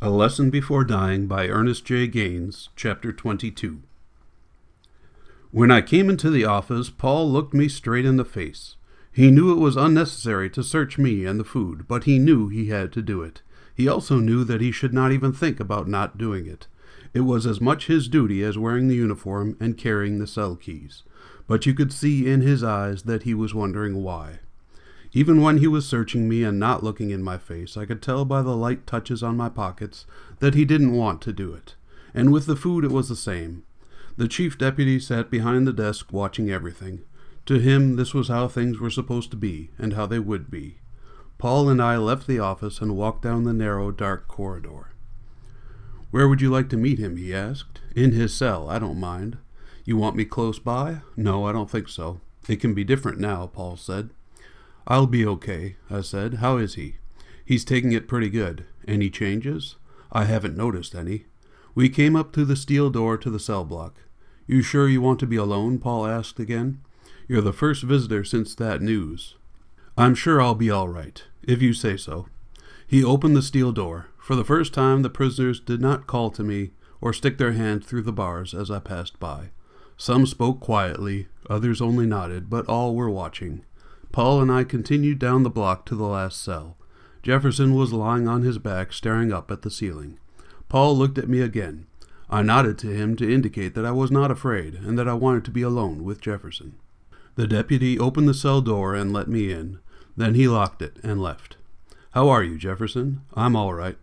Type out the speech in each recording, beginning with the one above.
A Lesson Before Dying by Ernest J. Gaines, Chapter 22. When I came into the office, Paul looked me straight in the face. He knew it was unnecessary to search me and the food, but he knew he had to do it. He also knew that he should not even think about not doing it. It was as much his duty as wearing the uniform and carrying the cell keys. But you could see in his eyes that he was wondering why. Even when he was searching me and not looking in my face, I could tell by the light touches on my pockets that he didn't want to do it. And with the food it was the same. The chief deputy sat behind the desk watching everything. To him this was how things were supposed to be, and how they would be. Paul and I left the office and walked down the narrow, dark corridor. "Where would you like to meet him?" he asked. "In his cell, I don't mind." "You want me close by?" "No, I don't think so." "It can be different now," Paul said. "I'll be okay," I said. "How is he?" "He's taking it pretty good." "Any changes?" "I haven't noticed any." We came up to the steel door to the cell block. "You sure you want to be alone?" Paul asked again. "You're the first visitor since that news." "I'm sure I'll be all right, if you say so." He opened the steel door. For the first time, the prisoners did not call to me or stick their hand through the bars as I passed by. Some spoke quietly, others only nodded, but all were watching. Paul and I continued down the block to the last cell. Jefferson was lying on his back, staring up at the ceiling. Paul looked at me again. I nodded to him to indicate that I was not afraid, and that I wanted to be alone with Jefferson. The deputy opened the cell door and let me in. Then he locked it and left. "How are you, Jefferson?" "I'm all right."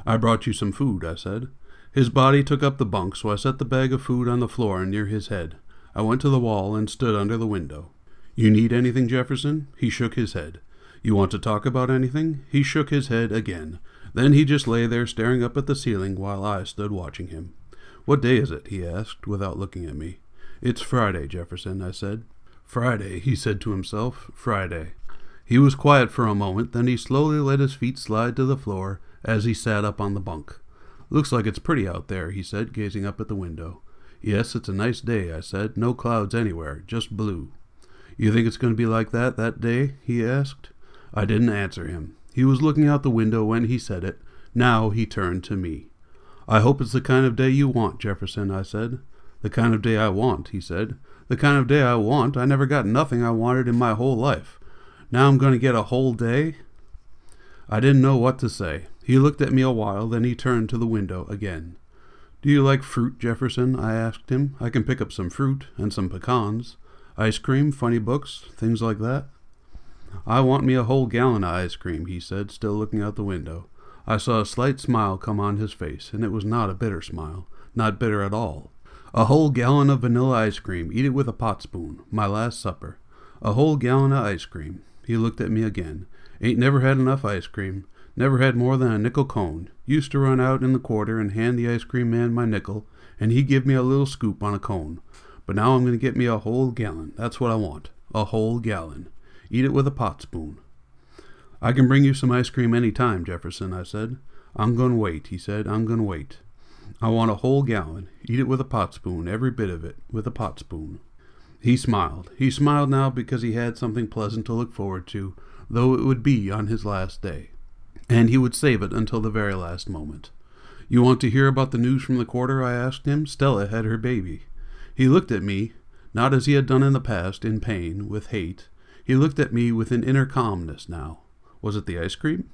"I brought you some food," I said. His body took up the bunk, so I set the bag of food on the floor near his head. I went to the wall and stood under the window. "You need anything, Jefferson?" He shook his head. "You want to talk about anything?" He shook his head again. Then he just lay there staring up at the ceiling while I stood watching him. "What day is it?" he asked, without looking at me. "It's Friday, Jefferson," I said. "Friday," he said to himself. "Friday." He was quiet for a moment, then he slowly let his feet slide to the floor as he sat up on the bunk. "Looks like it's pretty out there," he said, gazing up at the window. "Yes, it's a nice day," I said. "No clouds anywhere, just blue." "You think it's going to be like that day?" he asked. I didn't answer him. He was looking out the window when he said it. Now he turned to me. "I hope it's the kind of day you want, Jefferson," I said. "The kind of day I want," he said. "The kind of day I want? I never got nothing I wanted in my whole life. Now I'm going to get a whole day?" I didn't know what to say. He looked at me a while, then he turned to the window again. "Do you like fruit, Jefferson?" I asked him. "I can pick up some fruit and some pecans. Ice cream, funny books, things like that." "I want me a whole gallon of ice cream," he said, still looking out the window. I saw a slight smile come on his face, and it was not a bitter smile, not bitter at all. "A whole gallon of vanilla ice cream, eat it with a pot spoon, my last supper. A whole gallon of ice cream." He looked at me again. "Ain't never had enough ice cream. Never had more than a nickel cone. Used to run out in the quarter and hand the ice cream man my nickel, and he'd give me a little scoop on a cone. But now I'm going to get me a whole gallon. That's what I want. A whole gallon. Eat it with a pot spoon." "I can bring you some ice cream any time, Jefferson," I said. "I'm going to wait," he said. "I'm going to wait. I want a whole gallon. Eat it with a pot spoon, every bit of it, with a pot spoon." He smiled. He smiled now because he had something pleasant to look forward to, though it would be on his last day. And he would save it until the very last moment. "You want to hear about the news from the quarter?" I asked him. "Stella had her baby." He looked at me, not as he had done in the past, in pain, with hate. He looked at me with an inner calmness now. "Was it the ice cream?"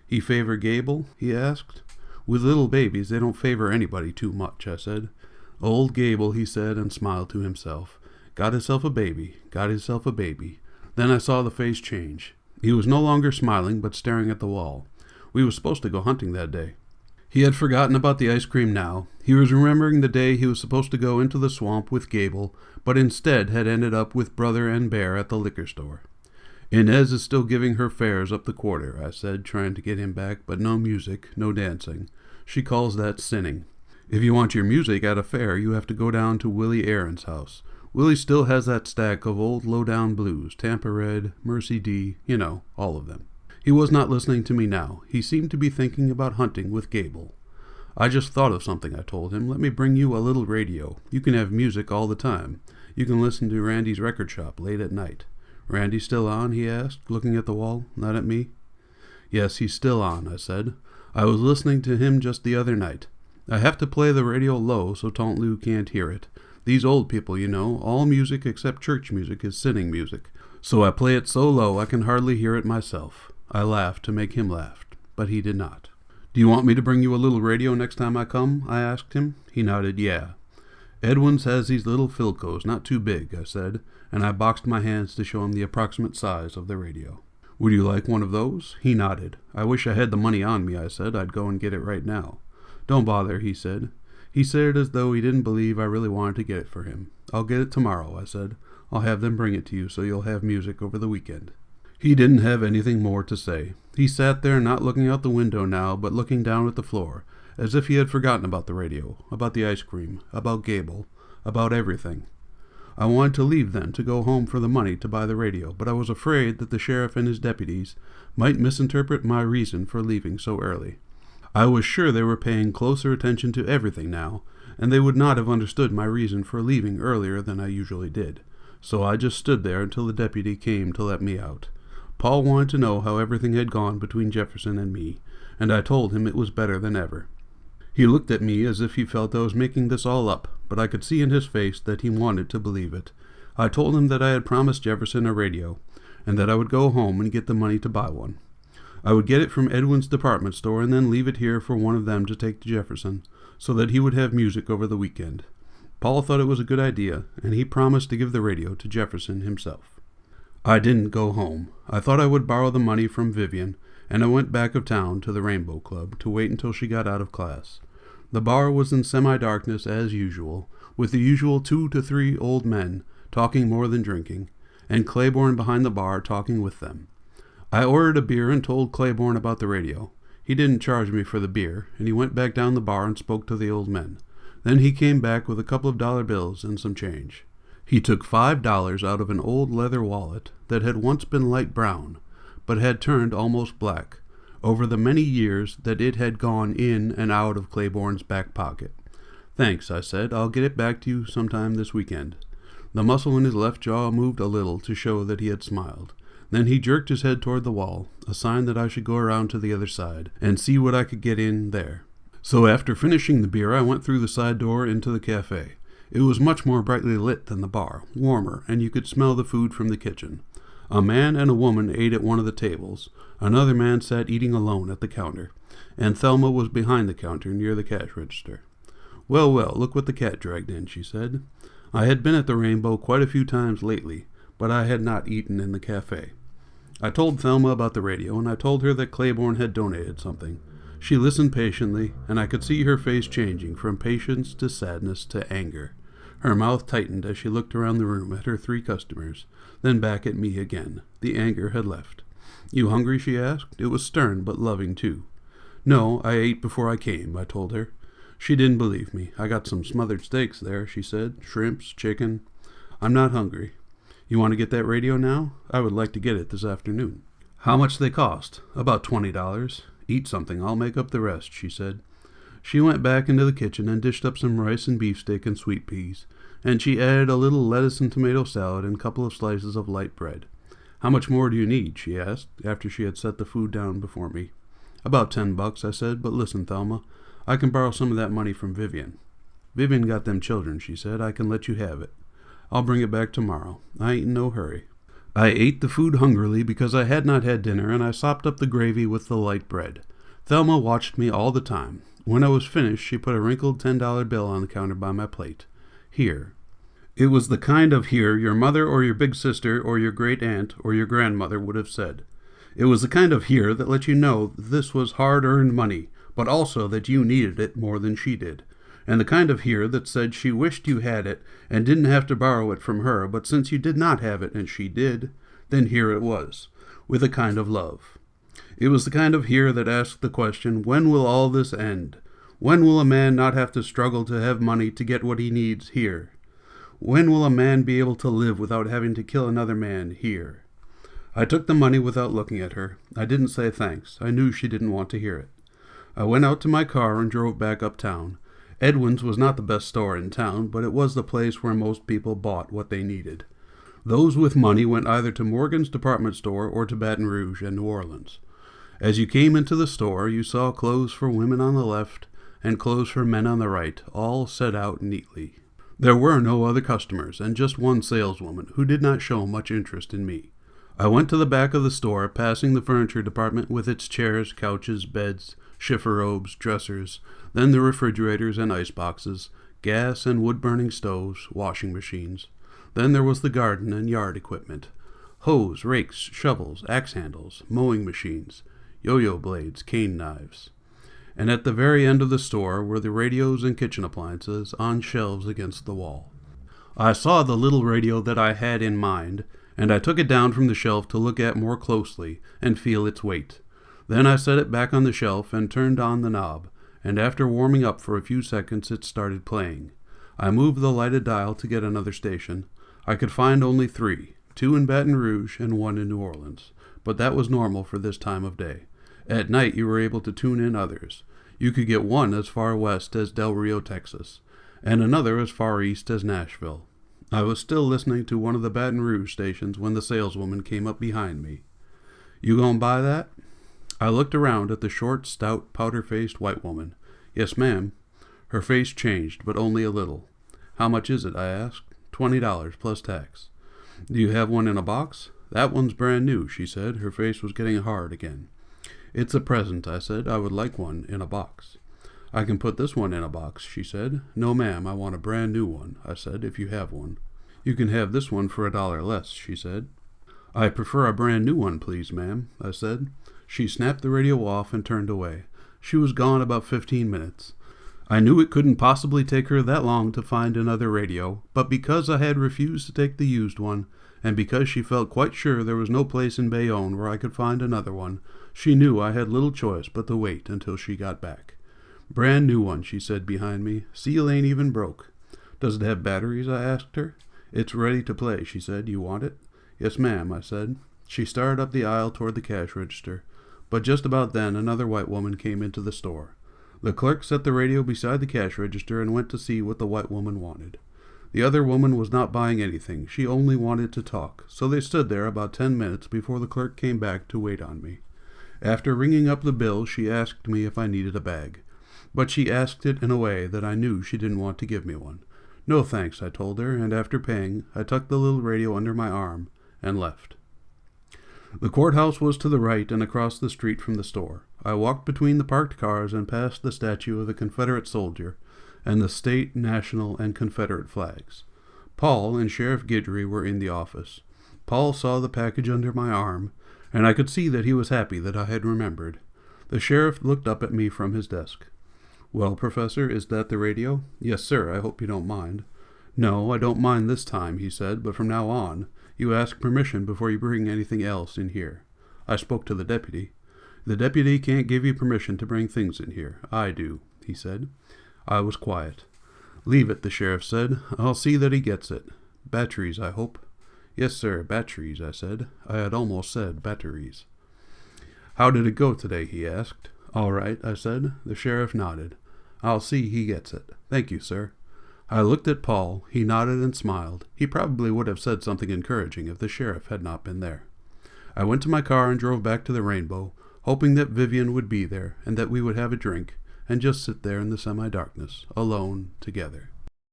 "He favor Gable?" he asked. "With little babies, they don't favor anybody too much," I said. "Old Gable," he said, and smiled to himself. "Got himself a baby, got himself a baby." Then I saw the face change. He was no longer smiling, but staring at the wall. We were supposed to go hunting that day. He had forgotten about the ice cream now. He was remembering the day he was supposed to go into the swamp with Gable, but instead had ended up with Brother and Bear at the liquor store. "Inez is still giving her fares up the quarter," I said, trying to get him back, "but no music, no dancing. She calls that sinning. If you want your music at a fair, you have to go down to Willie Aaron's house. Willie still has that stack of old low-down blues, Tampa Red, Mercy D, all of them." He was not listening to me now. He seemed to be thinking about hunting with Gable. "I just thought of something," I told him. "Let me bring you a little radio. You can have music all the time. You can listen to Randy's record shop late at night." "Randy still on?" he asked, looking at the wall, not at me. "Yes, he's still on," I said. I was listening to him just the other night. I have to play the radio low so Taunt Lou can't hear it. These old people, you know, all music except church music is sitting music. So I play it so low I can hardly hear it myself. I laughed to make him laugh, but he did not. Do you want me to bring you a little radio next time I come? I asked him. He nodded, yeah. Edwin's has these little Philcos, not too big, I said, and I boxed my hands to show him the approximate size of the radio. Would you like one of those? He nodded. I wish I had the money on me, I said. I'd go and get it right now. Don't bother, he said. He said it as though he didn't believe I really wanted to get it for him. I'll get it tomorrow, I said. I'll have them bring it to you so you'll have music over the weekend. He didn't have anything more to say. He sat there not looking out the window now, but looking down at the floor, as if he had forgotten about the radio, about the ice cream, about Gable, about everything. I wanted to leave then to go home for the money to buy the radio, but I was afraid that the sheriff and his deputies might misinterpret my reason for leaving so early. I was sure they were paying closer attention to everything now, and they would not have understood my reason for leaving earlier than I usually did. So I just stood there until the deputy came to let me out. Paul wanted to know how everything had gone between Jefferson and me, and I told him it was better than ever. He looked at me as if he felt I was making this all up, but I could see in his face that he wanted to believe it. I told him that I had promised Jefferson a radio, and that I would go home and get the money to buy one. I would get it from Edwin's department store and then leave it here for one of them to take to Jefferson, so that he would have music over the weekend. Paul thought it was a good idea, and he promised to give the radio to Jefferson himself. I didn't go home. I thought I would borrow the money from Vivian, and I went back of town to the Rainbow Club to wait until she got out of class. The bar was in semi-darkness as usual, with the usual 2 to 3 old men talking more than drinking, and Claiborne behind the bar talking with them. I ordered a beer and told Claiborne about the radio. He didn't charge me for the beer, and he went back down the bar and spoke to the old men. Then he came back with a couple of dollar bills and some change. He took $5 out of an old leather wallet that had once been light brown, but had turned almost black, over the many years that it had gone in and out of Claiborne's back pocket. Thanks, I said. I'll get it back to you sometime this weekend. The muscle in his left jaw moved a little to show that he had smiled. Then he jerked his head toward the wall, a sign that I should go around to the other side, and see what I could get in there. So after finishing the beer, I went through the side door into the cafe. It was much more brightly lit than the bar, warmer, and you could smell the food from the kitchen. A man and a woman ate at one of the tables. Another man sat eating alone at the counter, and Thelma was behind the counter near the cash register. Well, look what the cat dragged in, she said. I had been at the Rainbow quite a few times lately, but I had not eaten in the cafe. I told Thelma about the radio, and I told her that Claiborne had donated something. She listened patiently, and I could see her face changing from patience to sadness to anger. Her mouth tightened as she looked around the room at her 3 customers, then back at me again. The anger had left. You hungry? She asked. It was stern, but loving, too. No, I ate before I came, I told her. She didn't believe me. I got some smothered steaks there, she said. Shrimps, chicken. I'm not hungry. You want to get that radio now? I would like to get it this afternoon. How much they cost? About $20. Eat something. I'll make up the rest, she said. She went back into the kitchen and dished up some rice and beefsteak and sweet peas, and she added a little lettuce and tomato salad and a couple of slices of light bread. How much more do you need? She asked, after she had set the food down before me. About $10, I said, but listen, Thelma, I can borrow some of that money from Vivian. Vivian got them children, she said. I can let you have it. I'll bring it back tomorrow. I ain't in no hurry. I ate the food hungrily because I had not had dinner, and I sopped up the gravy with the light bread. Thelma watched me all the time. When I was finished, she put a wrinkled $10 bill on the counter by my plate. Here. It was the kind of here your mother or your big sister or your great-aunt or your grandmother would have said. It was the kind of here that let you know this was hard-earned money, but also that you needed it more than she did. And the kind of here that said she wished you had it and didn't have to borrow it from her, but since you did not have it and she did, then here it was, with a kind of love. It was the kind of here that asked the question, when will all this end? When will a man not have to struggle to have money to get what he needs here? When will a man be able to live without having to kill another man here? I took the money without looking at her. I didn't say thanks. I knew she didn't want to hear it. I went out to my car and drove back uptown. Edwin's was not the best store in town, but it was the place where most people bought what they needed. Those with money went either to Morgan's department store or to Baton Rouge and New Orleans. As you came into the store, you saw clothes for women on the left and clothes for men on the right, all set out neatly. There were no other customers, and just one saleswoman, who did not show much interest in me. I went to the back of the store, passing the furniture department with its chairs, couches, beds, chiffon-robes, dressers, then the refrigerators and ice boxes, gas and wood-burning stoves, washing machines. Then there was the garden and yard equipment, hoes, rakes, shovels, axe handles, mowing machines, yo-yo blades, cane knives. And at the very end of the store were the radios and kitchen appliances on shelves against the wall. I saw the little radio that I had in mind, and I took it down from the shelf to look at more closely and feel its weight. Then I set it back on the shelf and turned on the knob, and after warming up for a few seconds it started playing. I moved the lighted dial to get another station. I could find only 3, 2 in Baton Rouge and 1 in New Orleans, but that was normal for this time of day. At night you were able to tune in others. You could get one as far west as Del Rio, Texas, and another as far east as Nashville. I was still listening to one of the Baton Rouge stations when the saleswoman came up behind me. "You gonna buy that?" I looked around at the short, stout, powder-faced white woman. "Yes, ma'am." Her face changed, but only a little. "How much is it?" I asked. $20 plus tax." "Do you have one in a box?" "That one's brand new," she said. Her face was getting hard again. "It's a present," I said. "I would like one in a box." "I can put this one in a box," she said. "No, ma'am, I want a brand new one," I said, "if you have one." "You can have this one for $1 less," she said. "I prefer a brand new one, please, ma'am," I said. She snapped the radio off and turned away. She was gone about 15 minutes. I knew it couldn't possibly take her that long to find another radio, but because I had refused to take the used one, and because she felt quite sure there was no place in Bayonne where I could find another one, she knew I had little choice but to wait until she got back. "Brand new one," she said behind me. "Seal ain't even broke." "Does it have batteries?" I asked her. "It's ready to play," she said. "You want it?" "Yes, ma'am," I said. She started up the aisle toward the cash register, but just about then another white woman came into the store. The clerk set the radio beside the cash register and went to see what the white woman wanted. The other woman was not buying anything. She only wanted to talk, so they stood there about 10 minutes before the clerk came back to wait on me. After ringing up the bill, she asked me if I needed a bag, but she asked it in a way that I knew she didn't want to give me one. "No thanks," I told her, and after paying, I tucked the little radio under my arm and left. The courthouse was to the right and across the street from the store. I walked between the parked cars and past the statue of the Confederate soldier and the state, national, and Confederate flags. Paul and Sheriff Guidry were in the office. Paul saw the package under my arm, and I could see that he was happy that I had remembered. The sheriff looked up at me from his desk. "Well, Professor, is that the radio?" "Yes, sir. I hope you don't mind." "No, I don't mind this time," he said, "but from now on, you ask permission before you bring anything else in here." I spoke to the deputy. "The deputy can't give you permission to bring things in here. I do," he said. I was quiet. "Leave it," the sheriff said. "I'll see that he gets it. Batteries, I hope." "Yes, sir, batteries," I said. I had almost said batteries. "How did it go today?" he asked. "All right," I said. The sheriff nodded. "I'll see he gets it. Thank you, sir." I looked at Paul. He nodded and smiled. He probably would have said something encouraging if the sheriff had not been there. I went to my car and drove back to the Rainbow, hoping that Vivian would be there and that we would have a drink and just sit there in the semi-darkness, alone, together.